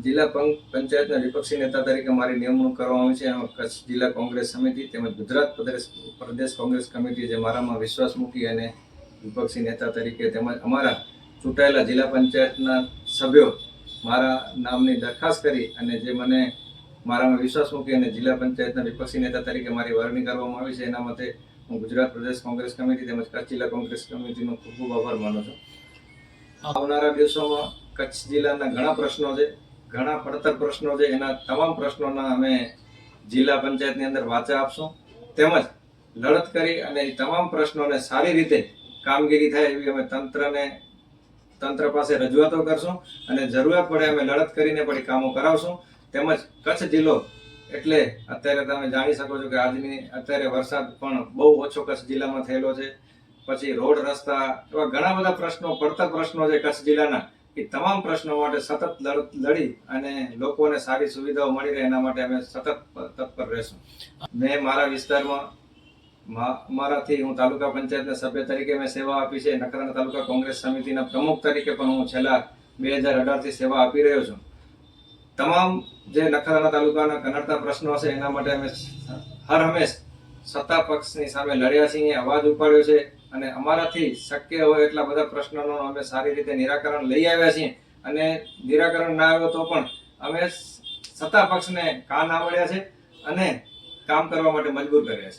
જિલ્લા પંચાયતના વિપક્ષી નેતા તરીકે મારી નિમણૂક કરવામાં આવી છે. એમાં કચ્છ જિલ્લા કોંગ્રેસ સમિતિ તેમજ ગુજરાત પ્રદેશ કોંગ્રેસ કમિટી જે મારામાં વિશ્વાસ મૂકી અને વિપક્ષી નેતા તરીકે તેમજ અમારા ચૂંટાયેલા જિલ્લા પંચાયતના સભ્યો મારા નામની દરખાસ્ત કરી અને જે મને મારામાં વિશ્વાસ મૂકી અને જિલ્લા પંચાયતના વિપક્ષી નેતા તરીકે મારી વરણી કરવામાં આવી છે, એના માટે હું ગુજરાત પ્રદેશ કોંગ્રેસ કમિટી તેમજ કચ્છ જિલ્લા કોંગ્રેસ કમિટીનો ખૂબ ખૂબ આભાર માનું છું. આવનારા દિવસોમાં કચ્છ જિલ્લાના ઘણા પ્રશ્નો છે, ઘણા પડતર પ્રશ્નો છે. એના તમામ પ્રશ્નોના અમે જિલ્લા પંચાયતની અંદર વાચા આપશું તેમજ લડત કરી અને એ તમામ પ્રશ્નોને સારી રીતે કામગીરી થાય એવી અમે તંત્ર પાસે રજૂઆતો કરશું અને જરૂરિયાત પડે અમે લડત કરીને પણ કામો કરાવશું. તેમજ કચ્છ જિલ્લો એટલે અત્યારે તમે જાણી શકો છો કે અત્યારે વરસાદ પણ બહુ ઓછો કચ્છ જિલ્લામાં થયેલો છે. પછી રોડ રસ્તા એવા ઘણા બધા પ્રશ્નો પડતર પ્રશ્નો છે કચ્છ જિલ્લાના. એ તમામ પ્રશ્નો માટે સતત લડી અને લોકોને સારી સુવિધાઓ મળી રહે એના માટે અમે સતત તત્પર રહેશું. મેં મારા વિસ્તારમાં મારાથી હું તાલુકા પંચાયતના સભ્ય તરીકે મેં સેવા આપી છે. નખત્રાણા તાલુકા કોંગ્રેસ સમિતિના પ્રમુખ તરીકે પણ હું છેલ્લા 2018થી સેવા આપી રહ્યો છું. તમામ જે નખત્રાણા તાલુકાના કનડતા પ્રશ્નો છે એના માટે અમે હર હંમેશ સત્તા પક્ષની સામે લડ્યા છીએ, અવાજ ઉપાડ્યો છે અને અમારાથી શક્ય હોય એટલા બધા પ્રશ્નોનો અમે સારી રીતે નિરાકરણ લઈ આવ્યા છીએ. અને નિરાકરણ ના આવ્યો તો પણ અમે સત્તા પક્ષને કાન આવડ્યા છે અને કામ કરવા માટે મજબૂર કર્યા છે.